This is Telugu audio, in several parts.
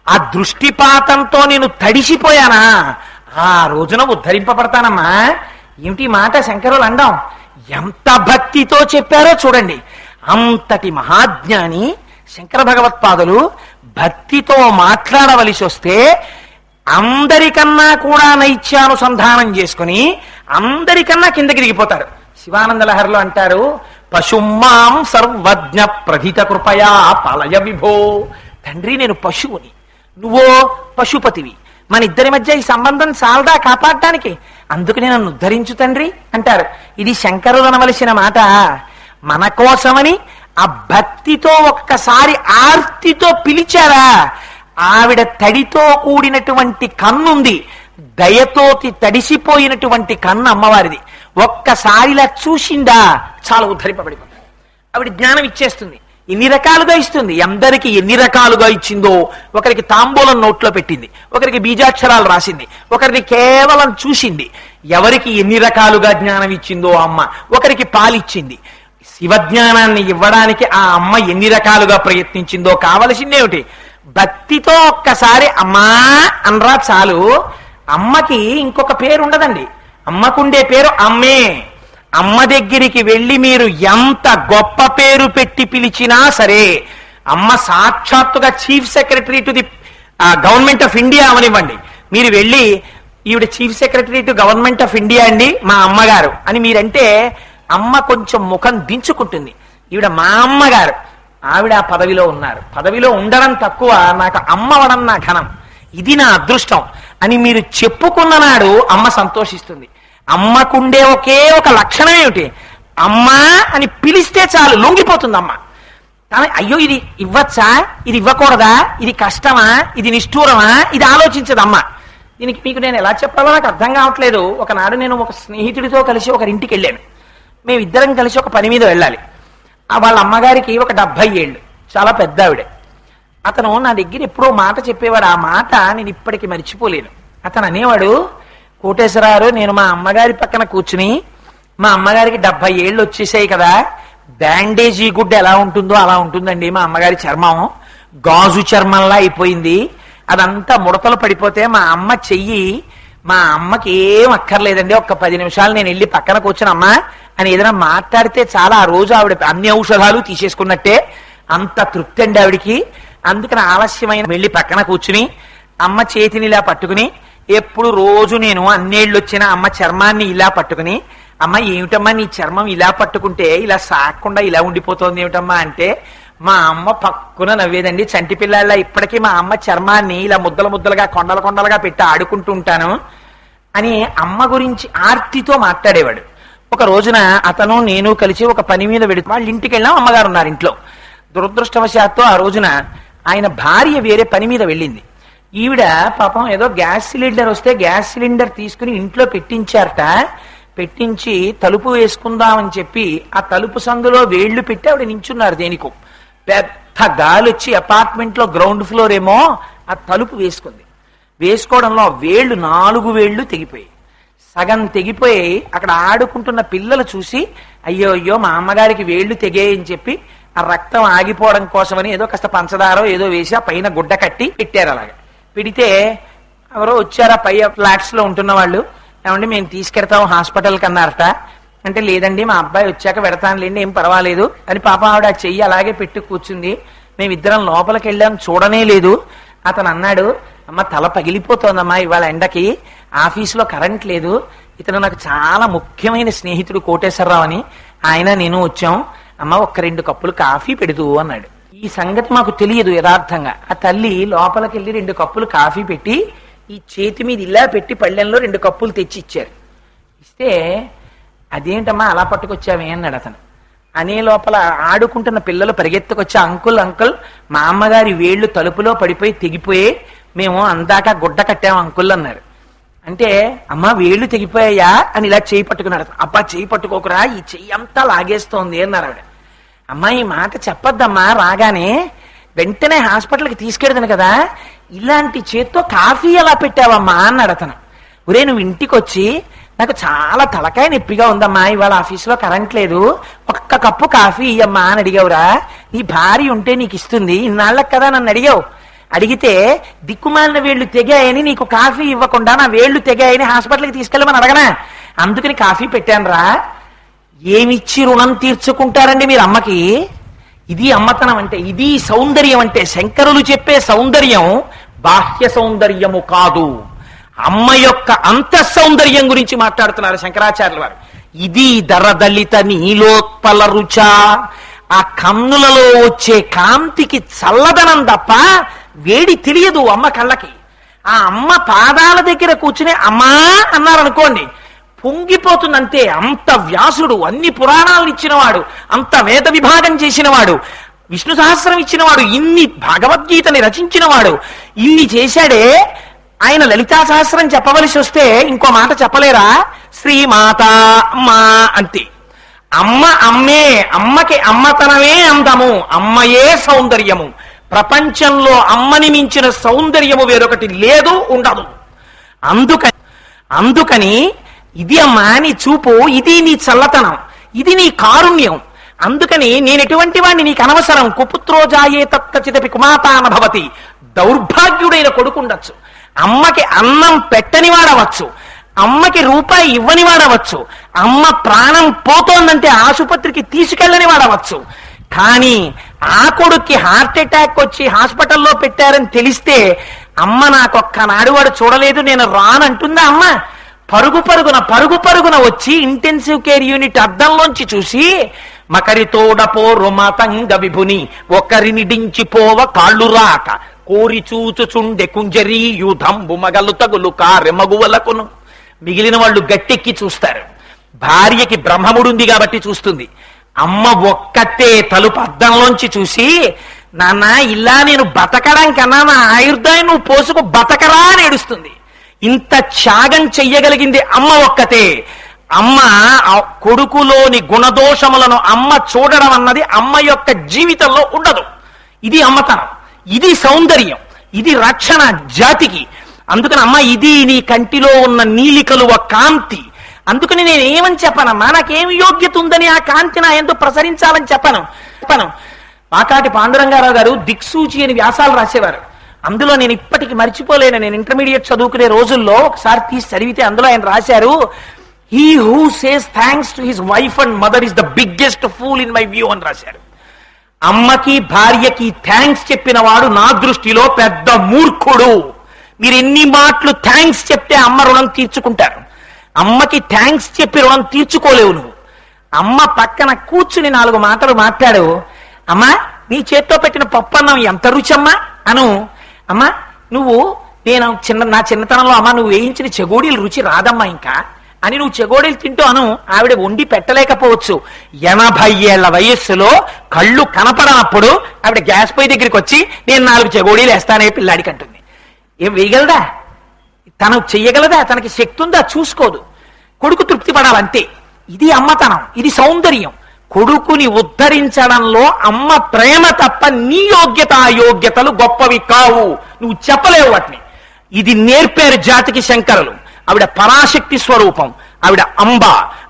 ఆ దృష్టిపాతంతో నేను తడిసిపోయానా ఆ రోజున ఉద్ధరింపబడతానమ్మా. ఏమిటి మాట శంకరులు అండం, ఎంత భక్తితో చెప్పారో చూడండి. అంతటి మహాజ్ఞాని శంకర భగవత్పాదులు భక్తితో మాట్లాడవలసి వస్తే అందరికన్నా కూడా నైత్యానుసంధానం చేసుకుని అందరికన్నా కిందకి దిగిపోతారు. శివానంద లహరిలో అంటారు, పశుమాం సర్వజ్ఞ ప్రథిత కృపయా పాలయ విభో. తండ్రి నేను పశువుని, నువ్వో పశుపతివి, మన ఇద్దరి మధ్య ఈ సంబంధం చాలదా కాపాడటానికి, అందుకని నన్ను ఉద్ధరించు తండ్రి అంటారు. ఇది శంకరులు అనవలసిన మాట. మన కోసమని ఆ భక్తితో ఒక్కసారి ఆర్తితో పిలిచారా, ఆవిడ తడితో కూడినటువంటి కన్నుంది, దయతో తడిసిపోయినటువంటి కన్ను అమ్మవారిది. ఒక్కసారిలా చూసిందా చాలా ఉద్ధరింపబడిపోతుంది. ఆవిడ జ్ఞానం ఇచ్చేస్తుంది. ఎన్ని రకాలుగా ఇస్తుంది, అందరికి ఎన్ని రకాలుగా ఇచ్చిందో. ఒకరికి తాంబూలం నోట్లో పెట్టింది, ఒకరికి బీజాక్షరాలు రాసింది, ఒకరిని కేవలం చూసింది. ఎవరికి ఎన్ని రకాలుగా జ్ఞానం ఇచ్చిందో అమ్మ. ఒకరికి పాలిచ్చింది. శివజ్ఞానాన్ని ఇవ్వడానికి ఆ అమ్మ ఎన్ని రకాలుగా ప్రయత్నించిందో. కావలసిందేమిటి, భక్తితో ఒక్కసారి అమ్మా అనరా చాలు. అమ్మకి ఇంకొక పేరు ఉండదండి, అమ్మకుండే పేరు అమ్మే. అమ్మ దగ్గరికి వెళ్ళి మీరు ఎంత గొప్ప పేరు పెట్టి పిలిచినా సరే, అమ్మ సాక్షాత్తుగా chief secretary to the government of India అవనివ్వండి, మీరు వెళ్ళి ఈవిడ chief secretary to government of India అండి మా అమ్మగారు అని మీరంటే అమ్మ కొంచెం ముఖం దించుకుంటుంది. ఈవిడ మా అమ్మగారు, ఆవిడ ఆ పదవిలో ఉన్నారు, పదవిలో ఉండడం తక్కువ, నాకు అమ్మవడం నా ఘనం, ఇది నా అదృష్టం అని మీరు చెప్పుకున్న నాడు అమ్మ సంతోషిస్తుంది. అమ్మకుండే ఒకే ఒక లక్షణం ఏమిటి, అమ్మా అని పిలిస్తే చాలు లొంగిపోతుంది అమ్మ. అయ్యో ఇది ఇవ్వచ్చా, ఇది ఇవ్వకూడదా, ఇది కష్టమా, ఇది నిష్ఠూరమా, ఇది ఆలోచించదు అమ్మ. దీనికి మీకు నేను ఎలా చెప్పాలో నాకు అర్థం కావట్లేదు. ఒకనాడు నేను ఒక స్నేహితుడితో కలిసి ఒకరింటికి వెళ్ళాను. మేమిద్దరం కలిసి ఒక పని మీద వెళ్ళాలి. వాళ్ళ అమ్మగారికి ఒక 70 ఏళ్ళు, చాలా పెద్ద ఆవిడ. అతను నా దగ్గర ఎప్పుడో మాట చెప్పేవాడు, ఆ మాట నేను ఇప్పటికీ మర్చిపోలేను. అతను అనేవాడు, కోటేశ్వరరావు నేను మా అమ్మగారి పక్కన కూర్చుని, మా అమ్మగారికి 70 ఏళ్ళు వచ్చేసాయి కదా, బ్యాండేజీ గుడ్డ ఎలా ఉంటుందో అలా ఉంటుందండి మా అమ్మగారి చర్మం, గాజు చర్మంలా అయిపోయింది, అదంతా ముడతలు పడిపోతే మా అమ్మ చెయ్యి, మా అమ్మకి ఏం అక్కర్లేదండి, ఒక్క 10 నిమిషాలు నేను వెళ్ళి పక్కన కూర్చుని అమ్మ అని ఏదైనా మాట్లాడితే చాలా ఆ రోజు ఆవిడ అన్ని ఔషధాలు తీసేసుకున్నట్టే, అంత తృప్తి అండి ఆవిడికి. అందుకని ఆలస్యమైన వెళ్ళి పక్కన కూర్చుని అమ్మ చేతిని ఇలా పట్టుకుని, ఎప్పుడు రోజు నేను అన్నేళ్ళు వచ్చిన అమ్మ చర్మాన్ని ఇలా పట్టుకుని, అమ్మ ఏమిటమ్మా నీ చర్మం ఇలా పట్టుకుంటే ఇలా సాగకుండా ఇలా ఉండిపోతుంది ఏమిటమ్మా అంటే, మా అమ్మ పక్కున నవ్వేదండి. చంటి పిల్లల ఇప్పటికీ మా అమ్మ చర్మాన్ని ఇలా ముద్దలు ముద్దలుగా కొండలు కొండలుగా పెట్టి ఆడుకుంటూ ఉంటాను అని అమ్మ గురించి ఆర్తితో మాట్లాడేవాడు. ఒక రోజున అతను నేను కలిసి ఒక పని మీద వెళుతూ వాళ్ళ ఇంటికి వెళ్ళాం. అమ్మగారు ఉన్నారు ఇంట్లో. దురదృష్టవశాత్తు ఆ రోజున ఆయన భార్య వేరే పని మీద వెళ్ళింది. ఈవిడ పాపం ఏదో గ్యాస్ సిలిండర్ వస్తే గ్యాస్ సిలిండర్ తీసుకుని ఇంట్లో పెట్టించారట. పెట్టించి తలుపు వేసుకుందామని చెప్పి ఆ తలుపు సందులో వేళ్లు పెట్టి ఆవిడ నించున్నారు. దేనికో పెద్ద గాలి వచ్చి అపార్ట్మెంట్ లో గ్రౌండ్ ఫ్లోర్ ఏమో ఆ తలుపు వేసుకుంది. వేసుకోవడంలో వేళ్లు 4 వేళ్లు తెగిపోయి, సగం తెగిపోయి అక్కడ ఆడుకుంటున్న పిల్లలు చూసి అయ్యో అయ్యో మా అమ్మగారికి వేళ్లు తెగేయని చెప్పి ఆ రక్తం ఆగిపోవడం కోసమని ఏదో కాస్త పంచదారో ఏదో వేసి ఆ పైన గుడ్డ కట్టి పెట్టారు. అలాగే పెడితే ఎవరో వచ్చారా పై ఫ్లాట్స్ లో ఉంటున్న వాళ్ళు, ఏమంటే మేము తీసుకెడతాం హాస్పిటల్కి అన్నారట. అంటే లేదండి మా అబ్బాయి వచ్చాక పెడతానులేండి ఏం పర్వాలేదు అని పాప ఆవిడ చెయ్యి అలాగే పెట్టి కూర్చుంది. మేమిద్దరం లోపలికి వెళ్ళాం, చూడనే లేదు. అతను అన్నాడు, అమ్మ తల పగిలిపోతోందమ్మా ఇవాళ ఎండకి, ఆఫీసులో కరెంట్ లేదు, ఇతను నాకు చాలా ముఖ్యమైన స్నేహితుడు కోటేశ్వరరావు అని, ఆయన నేను వచ్చాం, అమ్మ ఒక్క 2 కప్పులు కాఫీ పెడుతూ అన్నాడు. ఈ సంగతి మాకు తెలియదు యథార్థంగా. ఆ తల్లి లోపలికి వెళ్ళి 2 కప్పులు కాఫీ పెట్టి ఈ చేతి మీద ఇలా పెట్టి పళ్ళెంలో 2 కప్పులు తెచ్చి ఇచ్చారు. ఇస్తే అదేంటమ్మా అలా పట్టుకొచ్చావే అన్నాడు అతను. అనే లోపల ఆడుకుంటున్న పిల్లలు పరిగెత్తుకొచ్చి అంకుల్ అంకుల్ మా అమ్మగారి వేళ్లు తలుపులో పడిపోయి తెగిపోయి మేము అందాక గుడ్డ కట్టాము అంకుల్ అన్నారు. అంటే అమ్మ వేళ్లు తెగిపోయాయా అని ఇలా చేయి పట్టుకున్నాడు. అబ్బా చేయి పట్టుకోకురా, ఈ చెయ్యి అంతా లాగేస్తోంది అన్నారు ఆవిడ. అమ్మా ఈ మాట చెప్పొద్దమ్మా, రాగానే వెంటనే హాస్పిటల్కి తీసుకెడతాను కదా, ఇలాంటి చేత్తో కాఫీ ఎలా పెట్టావమ్మా అన్నాడు అతను. ఒరే నువ్వు ఇంటికి వచ్చి నాకు చాలా తలకాయ నొప్పిగా ఉందమ్మా, ఇవాళ ఆఫీసులో కరెంట్ లేదు, 1 కప్పు కాఫీ ఇయ్యమ్మా అని అడిగావురా, నీ భార్య ఉంటే నీకు ఇస్తుంది, ఇన్నాళ్ళకి కదా నన్ను అడిగావు అడిగితే దిక్కుమాలిన వేళ్లు తెగాయని నీకు కాఫీ ఇవ్వకుండా నా వేళ్లు తెగాయని హాస్పిటల్కి తీసుకెళ్ళమని అడగనా? అందుకని కాఫీ పెట్టానురా. ఏమిచ్చి రుణం తీర్చుకుంటారండి మీరు అమ్మకి? ఇది అమ్మతనం అంటే, ఇది సౌందర్యం అంటే. శంకరులు చెప్పే సౌందర్యం బాహ్య సౌందర్యము కాదు, అమ్మ యొక్క అంతఃసౌందర్యం గురించి మాట్లాడుతున్నారు శంకరాచార్యుల వారు. ఇది దరదలిత నీలోత్పల రుచ, ఆ కన్నులలో వచ్చే కాంతికి చల్లదనం తప్ప వేడి తెలియదు అమ్మ కళ్ళకి. ఆ అమ్మ పాదాల దగ్గర కూర్చుని అమ్మా అన్నారనుకోండి, పొంగిపోతుంది అంతే. అంత వ్యాసుడు, అన్ని పురాణాలను ఇచ్చినవాడు, అంత వేద విభాగం చేసినవాడు, విష్ణు సహస్రం ఇచ్చినవాడు, ఇన్ని భగవద్గీతని రచించినవాడు, ఇన్ని చేశాడే. ఆయన లలితా సహస్రం చెప్పవలసి వస్తే ఇంకో మాట చెప్పలేరా? శ్రీమాత అమ్మా అంతే. అమ్మ అమ్మే, అమ్మకి అమ్మతనమే అందము, అమ్మయే సౌందర్యము. ప్రపంచంలో అమ్మని మించిన సౌందర్యము వేరొకటి లేదు, ఉండదు. అందుకని ఇది అమ్మా నీ చూపు, ఇది నీ చల్లతనం, ఇది నీ కారుణ్యం. అందుకని నేను ఎటువంటి వాడిని నీకు అనవసరం. కుపుత్రోజాయే తత్కచితపి కుమాతాన భవతి. దౌర్భాగ్యుడైన కొడుకుండొచ్చు, అమ్మకి అన్నం పెట్టని వాడవచ్చు, అమ్మకి రూపాయి ఇవ్వని వాడవచ్చు, అమ్మ ప్రాణం పోతోందంటే ఆసుపత్రికి తీసుకెళ్ళని వాడవచ్చు. కానీ ఆ కొడుక్కి హార్ట్ అటాక్ వచ్చి హాస్పిటల్లో పెట్టారని తెలిస్తే అమ్మ నాకొక్కనాడు వాడు చూడలేదు నేను రానంటుందా అమ్మ? పరుగు పరుగున వచ్చి ఇంటెన్సివ్ కేర్ యూనిట్ అద్దంలోంచి చూసి మకరితోడపో రుమతంగ విభుని ఒకరిని డించిపోవ కాళ్ళు రాక కోరి చూచుచుండె కుంజరీ యూధంబు మగలు తగులు కారెమగువలకును. మిగిలిన వాళ్ళు గట్టెక్కి చూస్తారు. భార్యకి బ్రహ్మముడుంది కాబట్టి చూస్తుంది. అమ్మ ఒక్కతే తలుపు అద్దంలోంచి చూసి, నాన్న ఇలా నేను బతకడం కన్నా నా ఆయుర్దాయం నువ్వు పోసుకు బతకరా అని ఏడుస్తుంది. ఇంత త్యాగం చెయ్యగలిగింది అమ్మ ఒక్కతే. అమ్మ కొడుకులోని గుణదోషములను అమ్మ చూడడం అన్నది అమ్మ యొక్క జీవితంలో ఉండదు. ఇది అమ్మతనం, ఇది సౌందర్యం, ఇది రక్షణ జాతికి. అందుకని అమ్మ ఇది నీ కంటిలో ఉన్న నీలికలువ కాంతి. అందుకని నేను ఏమని చెప్పనమ్మా, నాకేమి యోగ్యత ఉందని ఆ కాంతి నా ఎంతో ప్రసరించాలని చెప్పను. పాకాటి పాండురంగారావు గారు దిక్సూచి అని వ్యాసాలు రాసేవారు. అందులో నేను ఇప్పటికి మర్చిపోలేను. నేను ఇంటర్మీడియట్ చదువుకునే రోజుల్లో ఒకసారి తీసి చదివితే అందులో ఆయన రాశారు, he who says thanks to his wife and mother is the biggest pool in my view అని రాశారు. అమ్మకి భార్యకి థ్యాంక్స్ చెప్పిన వాడు నా దృష్టిలో పెద్ద మూర్ఖుడు. మీరు ఎన్ని మాటలు థ్యాంక్స్ చెప్తే అమ్మ రుణం తీర్చుకుంటారు. అమ్మకి థ్యాంక్స్ చెప్పి రుణం తీర్చుకోలేవు నువ్వు. అమ్మ పక్కన కూర్చుని 4 మాటలు మాట్లాడు. అమ్మా నీ చేత్తో పెట్టిన పప్పన్నం ఎంత రుచమ్మా అను. అమ్మా నువ్వు నా చిన్నతనంలో అమ్మ నువ్వు వేయించిన చెగోడీలు రుచి రాదమ్మా ఇంకా అని నువ్వు చెగోడీలు తింటూ అను. ఆవిడ వండి పెట్టలేకపోవచ్చు. 80 ఏళ్ల వయస్సులో కళ్ళు కనపడనప్పుడు ఆవిడ గ్యాస్ పొయ్యి దగ్గరికి వచ్చి నేను 4 చెగోడీలు వేస్తానే పిల్లాడికి అంటుంది. ఏం వేయగలదా? తను చెయ్యగలదా? తనకి శక్తి ఉందా? చూసుకోదు. కొడుకు తృప్తి పడాలంతే. ఇది అమ్మతనం, ఇది సౌందర్యం. కొడుకుని ఉద్ధరించడంలో అమ్మ ప్రేమ తప్ప నీ యోగ్యత అయోగ్యతలు గొప్పవి కావు. నువ్వు చెప్పలేవు వాటిని. ఇది నేర్పారు జాతికి శంకరులు. ఆవిడ పరాశక్తి స్వరూపం, ఆవిడ అంబ,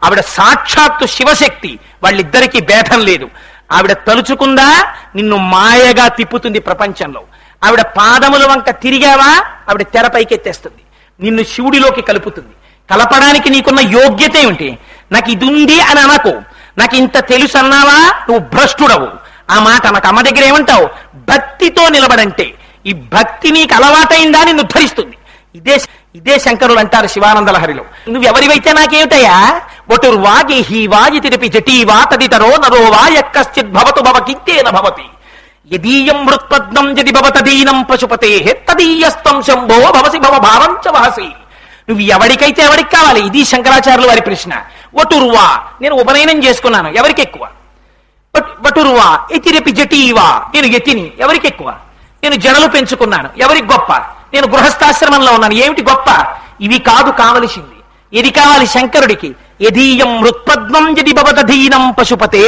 ఆవిడ సాక్షాత్తు శివశక్తి. వాళ్ళిద్దరికీ భేదం లేదు. ఆవిడ తలుచుకుందా నిన్ను మాయగా తిప్పుతుంది ప్రపంచంలో. ఆవిడ పాదముల వంక తిరిగావా ఆవిడ తెరపైకెత్తేస్తుంది, నిన్ను శివుడిలోకి కలుపుతుంది. కలపడానికి నీకున్న యోగ్యత ఏమిటి? నాకు ఇది ఉంది అని అనకు. నాకు ఇంత తెలుసు అన్నావా నువ్వు భ్రష్టుడవు. ఆ మాట నాకు అమ్మ దగ్గర ఏమంటావు? భక్తితో నిలబడంటే ఈ భక్తి నీకు అలవాటైందా నిన్ను ధరిస్తుంది. ఇదే శంకరులు అంటారు శివానంద లహరిలో, నువ్వెవరివైతే నాకేమిటయా ఒటుర్వా గేహీవా ఇతిరిపి జటీవా తదితరో నరో వా యక్కశ్చిత్ భవతు భవకింతేన భవతి యదీయం మృత్పద్మం యది భవతదీనం పశుపతే తదీయస్తం శంభో భవసి భవ భారం చ వహసి. నువ్వు ఎవరికైతే ఎవరికి కావాలి? ఇది శంకరాచార్యుల వారి ప్రశ్న. వటుర్వా నేను ఉపనయనం చేసుకున్నాను, ఎవరికి ఎక్కువ? వటుర్వా ఎతిరపి జటీవా నేను యతిని, ఎవరికి ఎక్కువ? నేను జడలు పెంచుకున్నాను, ఎవరికి గొప్ప? నేను గృహస్థాశ్రమంలో ఉన్నాను, ఏమిటి గొప్ప? ఇవి కాదు కావలసింది. ఏది కావాలి శంకరుడికి? యదీయం మృత్పద్మం యది భవతదీనం పశుపతే.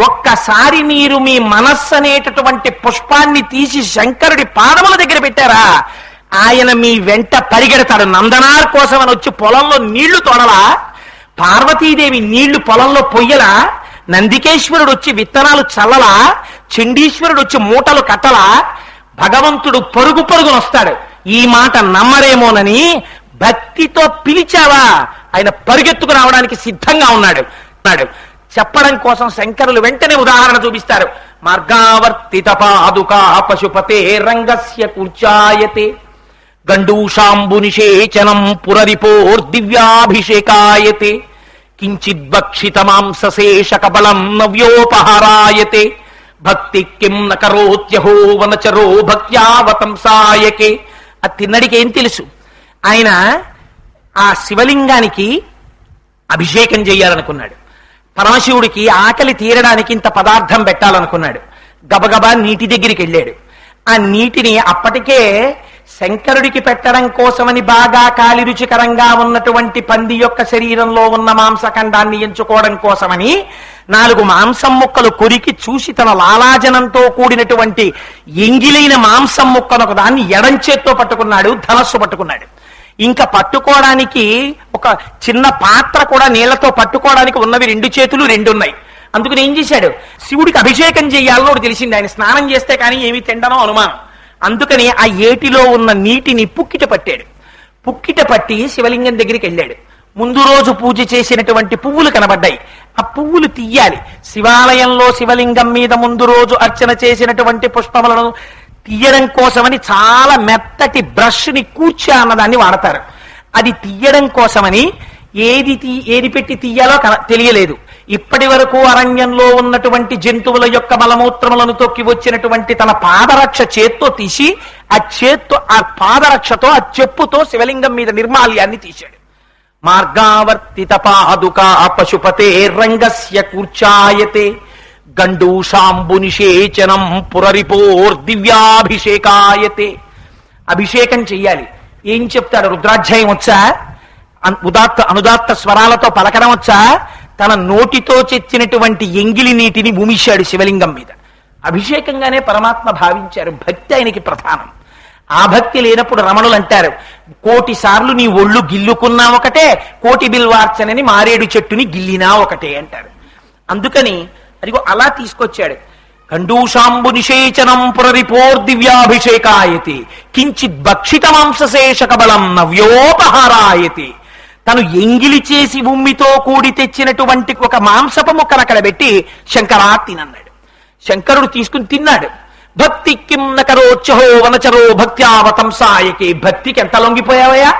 ఒక్కసారి మీరు మీ మనస్సు అనేటటువంటి పుష్పాన్ని తీసి శంకరుడి పాదముల దగ్గర పెట్టారా, ఆయన మీ వెంట పరిగెడతాడు. నందనార్ కోసం అని వచ్చి పొలంలో నీళ్లు తోడలా, పార్వతీదేవి నీళ్లు పొలంలో పొయ్యలా, నందికేశ్వరుడు వచ్చి విత్తనాలు చల్లలా, చండీశ్వరుడు వచ్చి మూటలు కట్టలా, భగవంతుడు పరుగు పరుగునొస్తాడు. ఈ మాట నమ్మరేమోనని భక్తితో పిలిచావా ఆయన పరుగెత్తుకు రావడానికి సిద్ధంగా ఉన్నాడు. చెప్పడం కోసం శంకరులు వెంటనే ఉదాహరణ చూపిస్తారు. మార్గావర్తిత పాదుకా పశుపతే రంగస్య కూర్చాయతే గండూషాంబు నిషేచనం పురరిపోర్దివ్యాభిషేకాయతే కించిద్భక్షిత మాంసశేష కబలం నవ్యోపహారాయతే భక్తి కిం నకరోత్యహో వనచరో భక్త్యావతంసాయకే. ఆ తిన్నడికి ఏం తెలుసు? ఆయన ఆ శివలింగానికి అభిషేకం చేయాలనుకున్నాడు. పరమశివుడికి ఆకలి తీరడానికి ఇంత పదార్థం పెట్టాలనుకున్నాడు. గబగబా నీటి దగ్గరికి వెళ్ళాడు. ఆ నీటిని అప్పటికే శంకరుడికి పెట్టడం కోసమని బాగా కాలి రుచికరంగా ఉన్నటువంటి పంది యొక్క శరీరంలో ఉన్న మాంసఖండాన్ని ఎంచుకోవడం కోసమని 4 మాంసం ముక్కలు కొరికి చూసి తన లాలాజనంతో కూడినటువంటి ఎంగిలైన మాంసం ముక్కను ఒక దాన్ని ఎడంచేత్తో పట్టుకున్నాడు, ధనస్సు పట్టుకున్నాడు. ఇంకా పట్టుకోవడానికి ఒక చిన్న పాత్ర కూడా నీళ్లతో పట్టుకోవడానికి ఉన్నవి 2 చేతులు 2 ఉన్నాయి. అందుకని ఏం చేశాడు? శివుడికి అభిషేకం చేయాలని ఒకటి తెలిసింది. ఆయన స్నానం చేస్తే కానీ ఏమి తిండనో అనుమానం. అందుకని ఆ ఏటిలో ఉన్న నీటిని పుక్కిట పట్టాడు. పుక్కిట పట్టి శివలింగం దగ్గరికి వెళ్ళాడు. ముందు రోజు పూజ చేసినటువంటి పువ్వులు కనబడ్డాయి. ఆ పువ్వులు తీయాలి. శివాలయంలో శివలింగం మీద ముందు రోజు అర్చన చేసినటువంటి పుష్పములను తీయడం కోసమని చాలా మెత్తటి బ్రష్ ని కూర్చా అన్నదాన్ని వాడతారు. అది తీయడం కోసమని ఏది పెట్టి తీయాలో తెలియలేదు. ఇప్పటి వరకు అరణ్యంలో ఉన్నటువంటి జంతువుల యొక్క మలమూత్రములను తొక్కి వచ్చినటువంటి తన పాదరక్ష చేత్తో తీసి ఆ పాదరక్షతో ఆ చెప్పుతో శివలింగం మీద నిర్మాల్యాన్ని తీశాడు. మార్గావర్తిత పాదుకా పశుపతే రంగస్య కూర్చాయతే గండూషాంబు నిషేచనం పురరిపోర్దివ్యాభిషేకాయతే. అభిషేకం చెయ్యాలి. ఏం చెప్తాడు? రుద్రాధ్యాయం వచ్చా? అనుదాత్త స్వరాలతో పలకడం వచ్చా? తన నోటితో చెచ్చినటువంటి ఎంగిలి నీటిని భూమిశాడు శివలింగం మీద. అభిషేకంగానే పరమాత్మ భావించారు. భక్తి ఆయనకి ప్రధానం. ఆ భక్తి లేనప్పుడు రమణులు అంటారు, 1,000 సార్లు నీ ఒళ్ళు గిల్లుకున్నా ఒకటే, 1,000 బిల్వార్చనని మారేడు చెట్టుని గిల్లినా ఒకటే అంటారు. అందుకని అదిగో అలా తీసుకొచ్చాడు. కండూషాంబు నిషేచనం పురరిపోర్దివ్యాభిషేకాయతి కించిత్ భక్షిత మాంసశేష కబలం నవ్యోపహారాయతి. తను ఎంగిలి చేసి ఉమ్మితో కూడి తెచ్చినటువంటి ఒక మాంసపు ముక్కను అక్కడ పెట్టి శంకరా తినన్నాడు. శంకరుడు తీసుకుని తిన్నాడు. భక్తి కిం నకరోత్యహో వనచరో భక్త్యావతంసాయకి. భక్తికి ఎంత లొంగిపోయావయ్యా?